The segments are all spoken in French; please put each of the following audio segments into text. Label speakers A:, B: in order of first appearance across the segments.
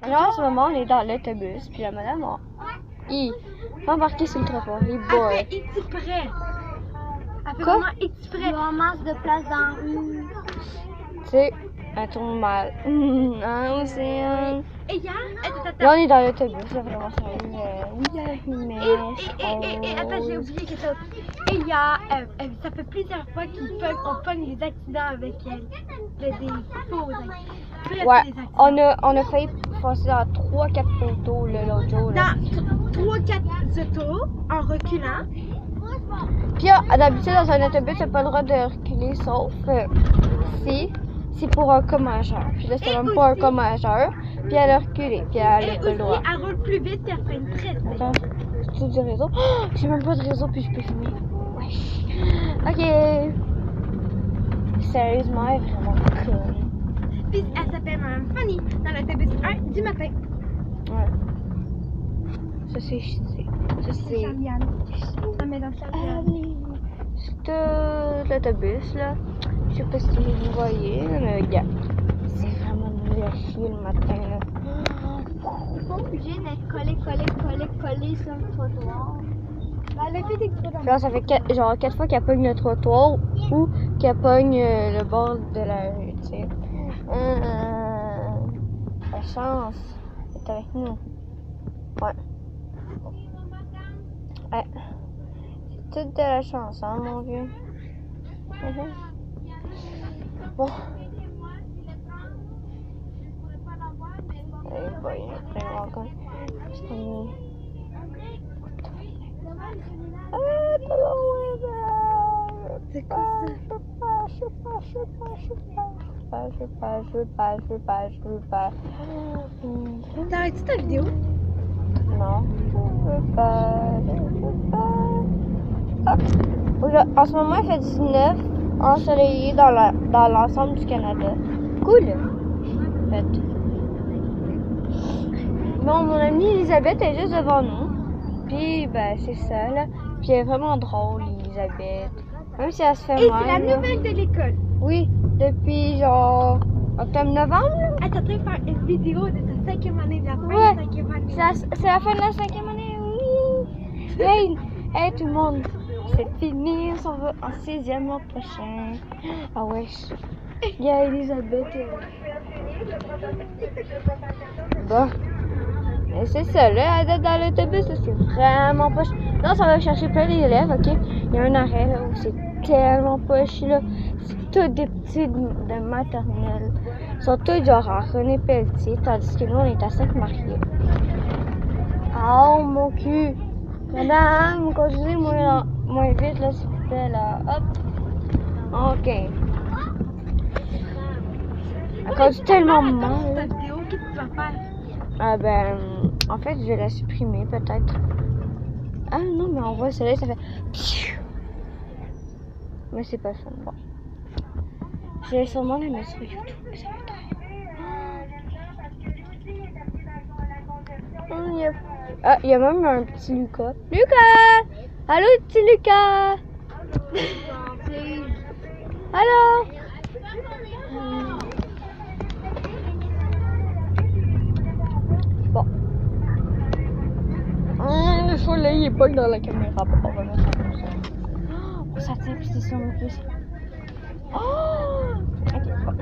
A: Là, en ce moment, on est dans l'autobus, puis la madame a embarqué sur le trottoir.
B: Elle fait exprès. Elle fait vraiment exprès.
C: Il y a un masse de place dans la rue.
A: Tu sais, elle tourne mal. Hein, Océane?
B: Et hier,
A: Là, on est dans l'autobus, là, vraiment sérieux. Oui, avec une mèche.
B: et attends, j'ai oublié quelque chose. Et hier, ça fait plusieurs fois qu'on pogne les accidents avec elle. Des faux accidents.
A: Ouais, on a failli passer dans 3-4 photos l'autre jour. Là.
B: Dans 3-4 autos, en reculant.
A: Puis d'habitude, dans un autobus, t'as pas le droit de reculer, sauf si c'est pour un commageur. Puis là, c'était même pas un commageur. Puis elle a reculé, puis elle a pas le droit.
B: Elle roule plus vite, puis elle freine très vite.
A: Attends, c'est du réseau? Oh, j'ai même pas de réseau, puis je peux filmer. Wesh. Ok. Sérieusement, elle est vraiment conne.
B: Puis elle s'appelle Mme Fanny, dans l'autobus 1 du matin.
A: Ouais. Ça, c'est...
B: Charliane. Ça met dans Charliane.
A: C'est l'autobus, là. Je sais pas si vous voyez, mais regarde. C'est vraiment nul à chier le matin, là.
C: C'est pas obligé d'être collé sur le trottoir.
B: Elle a fait exprès.
A: Là, ça fait 4 fois qu'elle pogne le trottoir ou qu'elle pogne le bord de la rue, tu sais. La chance est avec nous. Ouais. Ouais. C'est toute de la chance, hein, mon vieux. Bon. Eh boy, après, encore.
B: C'est quoi ça?
A: Je veux pas.
B: T'arrêtes-tu ta vidéo?
A: Non, je veux pas. En ce moment, il fait 19 ensoleillé dans l'ensemble du Canada. Cool. En fait. Bon, mon amie Elisabeth est juste devant nous. Puis, ben, c'est ça, là. Puis, elle est vraiment drôle, Elisabeth. Même si elle se fait
B: Et
A: mal.
B: c'est la nouvelle de l'école.
A: Oui, depuis genre octobre-novembre.
B: Elle est en train de faire une vidéo de sa 5e année, de la fin
A: Ouais.
B: de la 5e année.
A: C'est la fin de la 5e année, oui. Hey, tout le monde. C'est fini, on s'en va en 6e l'an prochain. Ah wesh. Il y a Elisabeth. Bon. Et c'est ça, là, elle est dans l'autobus, là, c'est vraiment poche. Non, ça va chercher plein d'élèves, ok? Il y a un arrêt, là, où c'est tellement poche, là. C'est tous des petits de maternelle. Ils sont tous genre à René Pelletier, tandis que nous, on est à Sainte-Marie. Oh, mon cul! Madame, continuez moins vite, là, s'il vous plaît, là. Hop. Ok. Elle conduit tellement mal.
B: Ta vidéo, qu'est-ce que tu vas faire?
A: Ah ben, en fait, je vais la supprimer peut-être. Ah non, mais on voit le soleil, ça fait... Mais c'est pas ça, bon. Je vais sûrement la mettre sur YouTube, mais ça va être... Ah, il y a même un petit Lucas. Lucas! Allô, petit Lucas! Allô? Bon. Le soleil est pas dans la caméra. On va mettre ça comme ça. Oh, ça tient, puis c'est sur mon pouce. Oh! Ok, bon.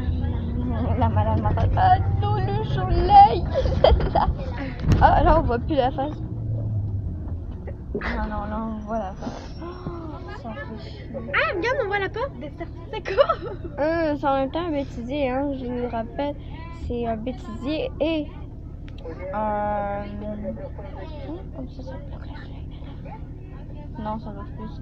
A: La madame m'appelle. Ah non, le soleil! Ah, là, on voit plus la face. Non, là, on voit la face. Oh, ça fait chier.
B: Ah, regarde, on voit la porte de Certiseco.
A: C'est en même temps un bêtisier, hein, je vous rappelle. C'est un bêtisier et comme ça non, ça va plus.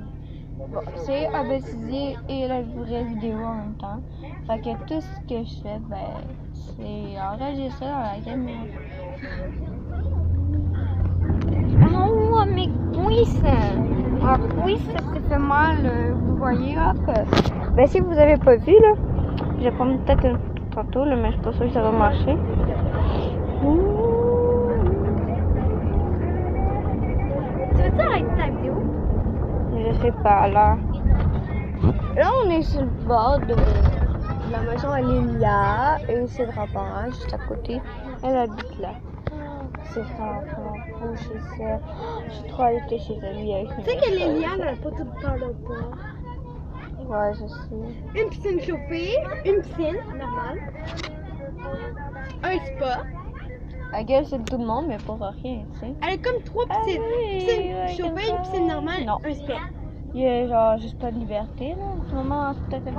A: Bon, c'est un bêtisier et la vraie vidéo en même temps. Fait que tout ce que je fais, ben, c'est enregistrer dans la caméra. Oh, mes cuisses! Ma cuisse, ça fait mal, vous voyez, hop. Ben, si vous avez pas vu, là, je vais prendre peut-être une photo tantôt, là, mais je suis pas sûre que ça va marcher.
B: Tu veux-tu arrêter ta vidéo?
A: Je sais pas, là. Là, on est sur le bord de la maison à Lilia et c'est le rempart, juste à côté. Elle habite là. C'est vraiment beau chez elle. Je suis trop allée chez elle avec
B: Tu sais que les lianes n'ont pas tout le temps le bois.
A: Ouais, je sais.
B: Une piscine chauffée, une piscine normale, un spa.
A: La gueule, c'est tout le monde, mais pour rien, tu sais.
B: Elle a comme 3 piscines.
A: oui,
B: Piscine
A: ouais,
B: chauffée, une piscine normale,
A: Non.
B: un spa.
A: Il y a genre juste pas de liberté, là. En ce moment, tout à fait.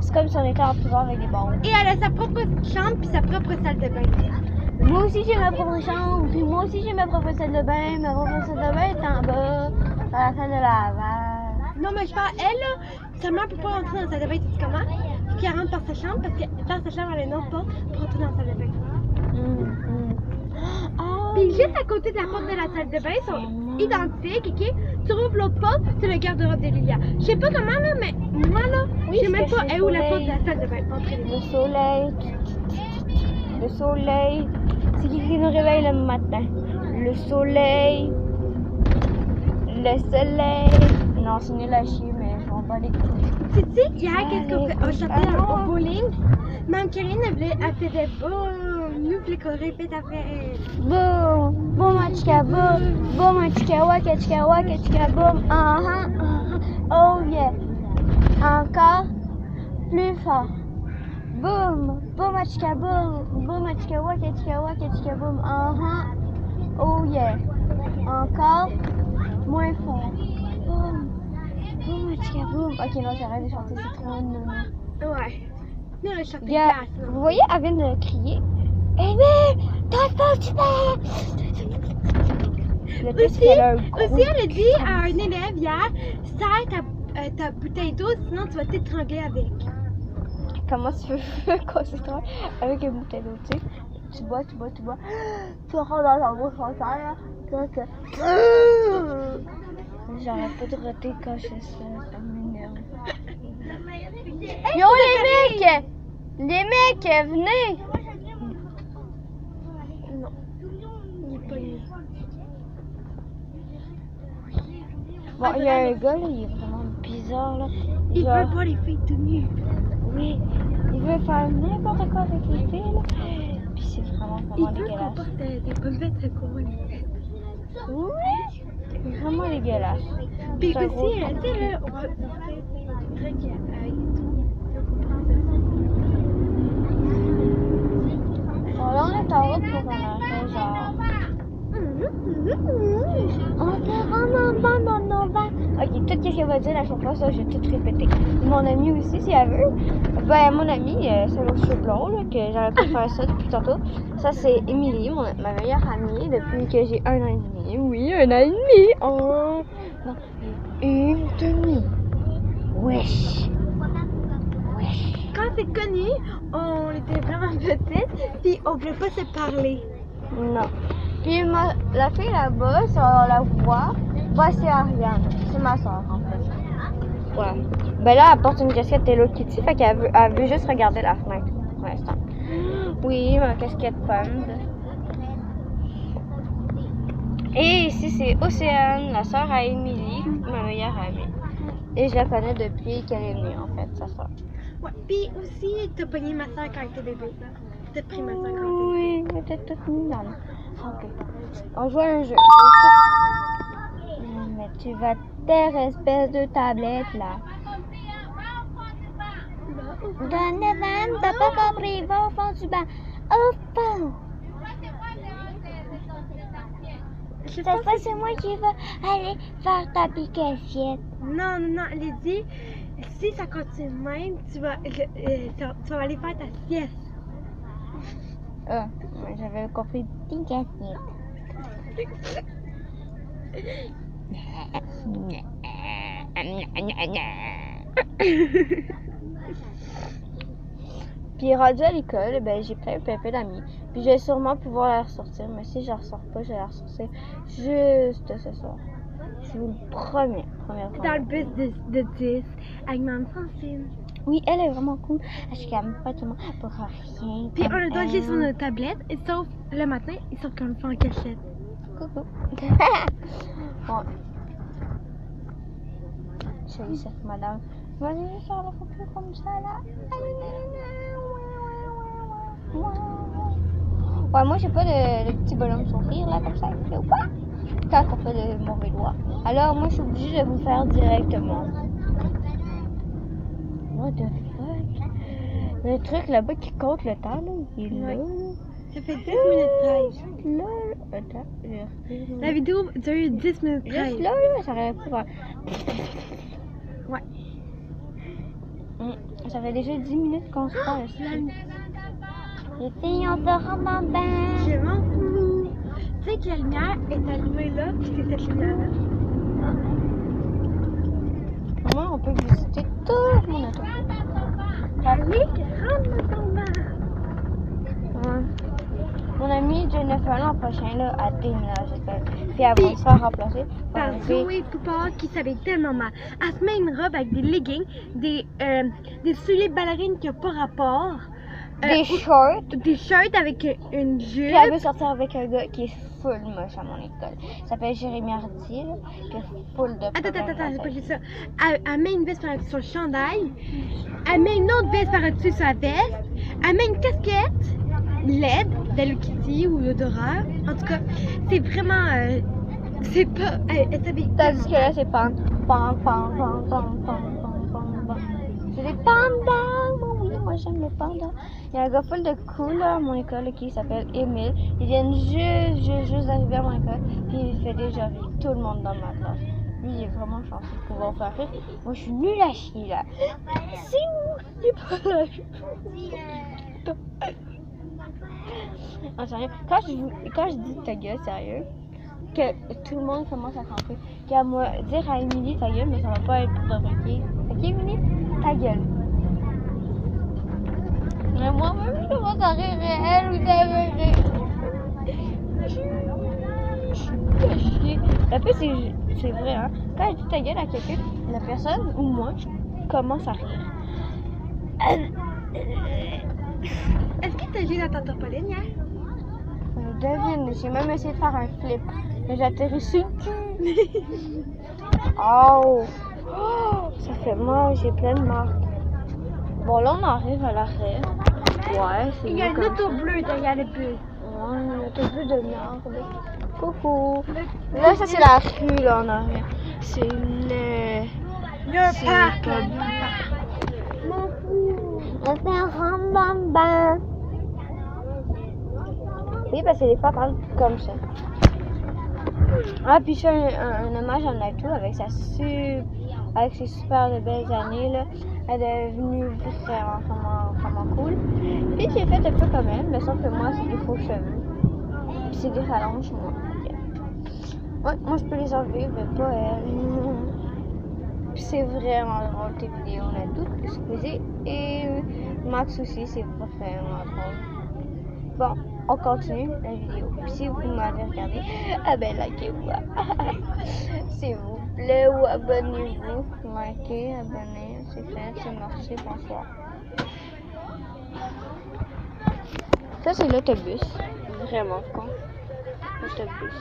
A: C'est comme si on était en prison avec des bombes.
B: Et elle a sa propre chambre puis sa propre salle de bain.
A: Moi aussi, j'ai ma propre chambre. Puis moi aussi, j'ai ma propre salle de bain. Ma propre salle de bain est en bas, dans la salle de lavage.
B: Non, mais je parle, elle, là, sa mère peut pas rentrer dans sa salle de bain, tu sais comment? Faut qu'elle rentre par sa chambre parce que dans sa chambre, elle a une autre porte pour rentrer dans la salle de bain.
A: Ah,
B: Puis juste à côté de la porte de la salle de bain, ils sont identiques, ok? Tu rouvres l'autre porte, c'est le garde-robe de Lilia. Je sais pas comment, là, mais moi, là,
A: Oui,
B: je sais même
A: c'est
B: pas
A: caché
B: où la
A: soleil.
B: porte de la salle de bain. Entrez-les.
A: le soleil. Le soleil. C'est qui nous réveille le matin? Le soleil. Le soleil. Non, c'est nul à chier, mais je m'en bats les couilles.
B: Tu sais, hier, qu'est-ce qu'on fait? On sortait
A: Ah.
B: au bowling. Mme Karine, elle faisait boum. Nous, puis qu'on répète après.
A: Boum, boum, achika, boum, boum, achika, waka, boum, oh yeah. Encore plus fort. Boum, boum, achika, boum, achika, waka, boum, oh yeah. Encore moins fort. Boum, boum, achika, boum. Ok, non, j'arrête de chanter, c'est trop nul.
B: Ouais. Nous, on a chanté
A: Yeah.
B: classe, là.
A: Vous voyez, elle vient de crier. Eh bien, t'as pas tu Le pire, c'est qu'elle a un gros
B: Aussi, elle a dit à un élève hier, serre ta bouteille d'eau, sinon tu vas t'étrangler avec.
A: Comment tu veux qu'on se trouve avec une bouteille d'eau, tu sais? Tu bois. Tu rentres dans ta bouche entière, j'arrête pas de roter quand je fais ça m'énerve. Yo les mecs! Les mecs, venez!
B: Non. Il est pas né.
A: Bon, il y a un gars là, il est vraiment bizarre là.
B: Il
A: Genre,
B: veut voir les filles tout nues.
A: oui, il veut faire n'importe quoi avec les filles là. Puis c'est vraiment
B: Il veut qu'on
A: dégueulasse.
B: porte des pommettes à courant.
A: Oui, c'est vraiment dégueulasse.
B: Puis
A: C'est un gros
B: aussi, tu
A: truc.
B: sais, là, on va faire des trucs
A: Bon, là, on est en route pour un arrêt, genre. On est vraiment bon dans nos vents. Ok, tout ce qu'elle va dire la chanson, ça, je vais tout répéter. Mon ami aussi, si elle veut. Ben, mon ami, c'est l'autre cheveux blond, là, que j'arrête pas de faire ça depuis tantôt. Ça, c'est Émilie, ma meilleure amie, depuis que j'ai 1 an et demi. Oui, 1 an et demi. Oh, non, 1 demi. Wesh. Wesh.
B: Quand c'est connu, on était vraiment petites, puis on voulait pas se parler.
A: Non. Puis la fille là-bas, si on la voit, bah c'est Ariane. C'est ma soeur en fait. Ouais. Ben là, elle porte une casquette Hello Kitty, fait qu'elle veut juste regarder la fenêtre pour l'instant. Oui, ma casquette pomme. Et ici, c'est Océane, la soeur à Émilie, ma meilleure amie. Et je la connais depuis qu'elle est venue, en fait, sa soeur.
B: Ouais. Puis aussi, t'as pogné ma soeur quand elle était bébé. T'as pris ma soeur quand elle était bébé.
A: Oui, elle était toute mignonne. Ok. On joue à un jeu. Mais tu vas te taire, espèce de tablette, là. Donne le t'as pas compris, va au fond du banc. Au fond! Cette fois, c'est moi qui vais aller faire ta pique-assiette.
B: Non, elle a dit, si ça continue de même, tu vas aller faire ta sieste.
A: Ah, j'avais compris pique-assiette. Puis rendu à l'école, ben j'ai plein d'amis. Puis je vais sûrement pouvoir la ressortir, mais si je la ressors pas, je vais la ressortir juste ce soir. Je vous le promets, première fois.
B: Dans le bus de 10 avec Mme Francine.
A: Oui, elle est vraiment cool. Elle se calme pas tout le monde pour rien.
B: Puis on a
A: comme
B: doit jouer
A: elle.
B: sur notre tablette, et sauf le matin, ils sont comme ça en cachette.
A: Coucou. Bon. J'ai eu cette madame. Vas-y, ça va plus comme ça là. Ouais, moi, j'ai pas de petit bonhomme sourire, là, comme ça, ou pas? Quand on fait le mauvais doigt. Alors, moi, je suis obligée de vous faire directement. What the fuck? Le truc là-bas qui compte le temps, là, il est là,
B: Ouais.
A: là.
B: Ça fait 10 minutes 13.
A: Là, attends, j'ai repris.
B: La vidéo dure 10 minutes 13.
A: Juste là, là, ça aurait pu faire.
B: Ouais.
A: Ça fait déjà 10 minutes qu'on se parle. Les filles, on se rend dans le bain.
B: Je m'en fous. Tu sais que la lumière est allumée là, puis c'est cette lumière-là.
A: Moi, on peut visiter tout mon auto.
B: Allez, rentre dans ton bain.
A: Ouais. Mon amie Jennifer, l'an prochain, là, a déménagé. Puis elle va se faire remplacer par
B: Par
A: une fille.
B: Zoé Poupard qui s'habille tellement mal. Elle se met une robe avec des leggings, des souliers ballerines qui n'ont pas rapport.
A: Des shorts.
B: Des shirts avec une jupe.
A: Puis elle veut sortir avec un gars qui est full moche à mon école. Il s'appelle Jérémy Hardy, là. Puis il est full de
B: Attends,
A: problèmes
B: j'ai
A: dans
B: pas
A: sa
B: dit ça. Elle met une veste par-dessus son chandail. Elle met une autre veste par-dessus sa veste. Elle met une casquette LED d'Hello Kitty ou d'Odora. En tout cas, c'est vraiment. C'est pas. Elle s'habille.
A: Tandis que là, c'est pan. C'est des pandas! Oui, moi j'aime les pandas. Il y a un gars full de cool là, à mon école là, qui s'appelle Émile. Ils viennent juste d'arriver à mon école. Puis il fait déjà rire tout le monde dans ma classe. Lui, il est vraiment chanceux de pouvoir faire rire. Moi, je suis nulle à chier là. C'est où? Il est pas là. En sérieux, quand je dis ta gueule, sérieux, que tout le monde commence à camper, qu'à moi dire à Émilie ta gueule, mais ça va pas être pour de vrai. Ok, Émilie, ta gueule. Mais moi-même, je commence à rire et elle ou ça veut rire. Je suis chier. La plus, c'est vrai, hein. Quand je dis ta gueule à quelqu'un, la personne ou moi, je commence à rire.
B: Est-ce que t'as joué dans ta trampoline hier?
A: Devine, j'ai même essayé de faire un flip. Mais j'ai atterri sur le cul. Oh! Ça fait mal, j'ai plein de marques. Bon, là, on arrive à l'arrêt. Ouais, c'est
B: Il y a
A: mieux
B: une
A: comme
B: auto
A: ça.
B: bleue derrière le bus.
A: Ouais, une auto bleue de merde. Coucou. Là, ça, c'est la rue, là, en arrière. C'est laid.
B: Il y a un
A: C'est
B: parc
A: pas
B: là.
A: bien. M'en fous. On fait rendre dans le bain. Oui, parce que des fois, parle comme ça. Ah, puis je fais un hommage à Natou avec ses super de belles années, là. Elle est devenue vraiment cool. Puis j'ai fait un peu comme elle, mais sauf que moi, c'est des faux cheveux. Puis c'est des rallonges, moi. Ouais, moi, je peux les enlever, mais pas elle. Puis c'est vraiment drôle, tes vidéos, Natou, excusez. Et Max aussi, c'est vraiment drôle. Bon, on continue la vidéo. Puis si vous m'avez regardé, ah ben likez-moi. S'il vous plaît, ou abonnez-vous. Likez, abonnez, c'est fait, c'est merci, bonsoir. Ça c'est l'autobus. Vraiment con. L'autobus.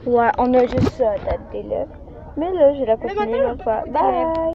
A: Ouais, on a juste ça à dater là. Mais là, je vais la continuer une autre fois. Bye!